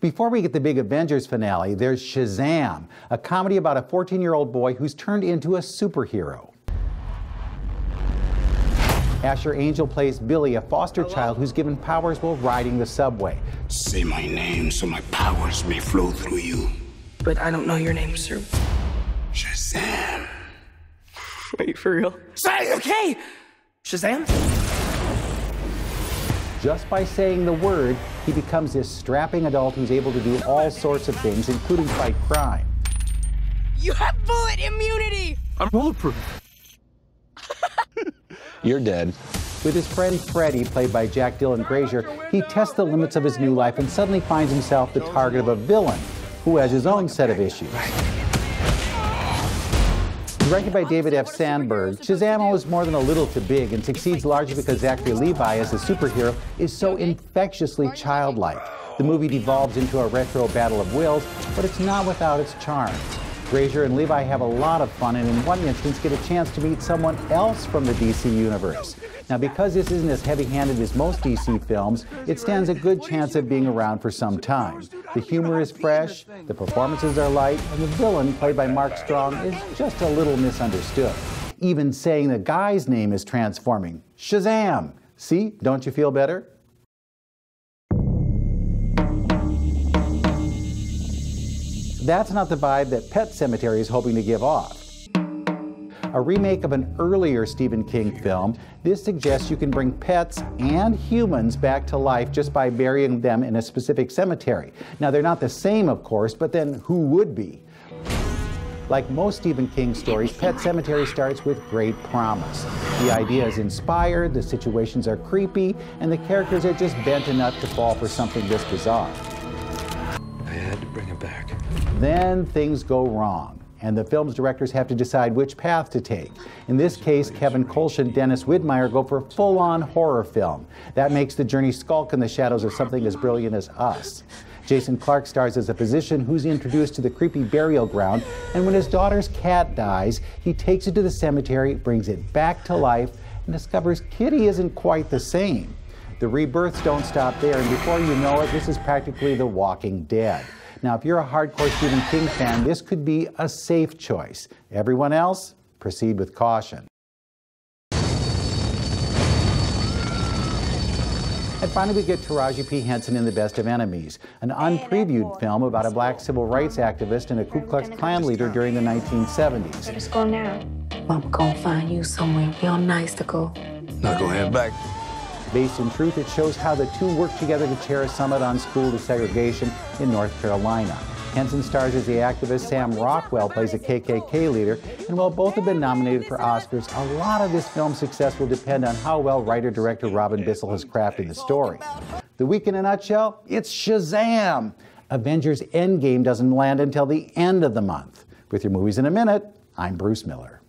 Before we get the big Avengers finale, there's Shazam, a comedy about a 14-year-old boy who's turned into a superhero. Asher Angel plays Billy, a foster child who's given powers while riding the subway. Say my name so my powers may flow through you. But I don't know your name, sir. Shazam. Wait, for real? Say, okay! Shazam? Just by saying the word, he becomes this strapping adult who's able to do all sorts of things, including fight crime. You have bullet immunity! I'm bulletproof. You're dead. With his friend Freddy, played by Jack Dylan Grazer, he tests the limits of his new life and suddenly finds himself the target of a villain who has his own set of issues. Directed by David F. Sandberg, Shazam is more than a little too big and succeeds largely because Zachary Levi, as a superhero, is so infectiously childlike. The movie devolves into a retro battle of wills, but it's not without its charms. Grazer and Levi have a lot of fun and in one instance get a chance to meet someone else from the DC universe. Now, because this isn't as heavy-handed as most DC films, it stands a good chance of being around for some time. The humor is fresh, the performances are light, and the villain, played by Mark Strong, is just a little misunderstood. Even saying the guy's name is transforming. Shazam! See, don't you feel better? That's not the vibe that Pet Sematary is hoping to give off. A remake of an earlier Stephen King film, this suggests you can bring pets and humans back to life just by burying them in a specific cemetery. Now, they're not the same, of course, but then who would be? Like most Stephen King stories, Pet Sematary starts with great promise. The idea is inspired, the situations are creepy, and the characters are just bent enough to fall for something this bizarre. I had to bring it back. Then things go wrong, and the film's directors have to decide which path to take. In this case, Kevin Kolsch and Dennis Widmeyer go for a full-on horror film. That makes the journey skulk in the shadows of something as brilliant as Us. Jason Clarke stars as a physician who's introduced to the creepy burial ground, and when his daughter's cat dies, he takes it to the cemetery, brings it back to life, and discovers Kitty isn't quite the same. The rebirths don't stop there, and before you know it, this is practically The Walking Dead. Now, if you're a hardcore Stephen King fan, this could be a safe choice. Everyone else, proceed with caution. And finally, we get Taraji P. Henson in The Best of Enemies, an unpreviewed film about a black civil rights activist and a Ku Klux Klan leader during the 1970s. Let's go now. Mama gonna find you somewhere real nice to go. Not gonna head back. Based in truth, it shows how the two work together to chair a summit on school desegregation in North Carolina. Henson stars as the activist. Sam Rockwell plays a KKK leader. And while both have been nominated for Oscars, a lot of this film's success will depend on how well writer-director Robin Bissell has crafted the story. The week in a nutshell, it's Shazam! Avengers Endgame doesn't land until the end of the month. With your movies in a minute, I'm Bruce Miller.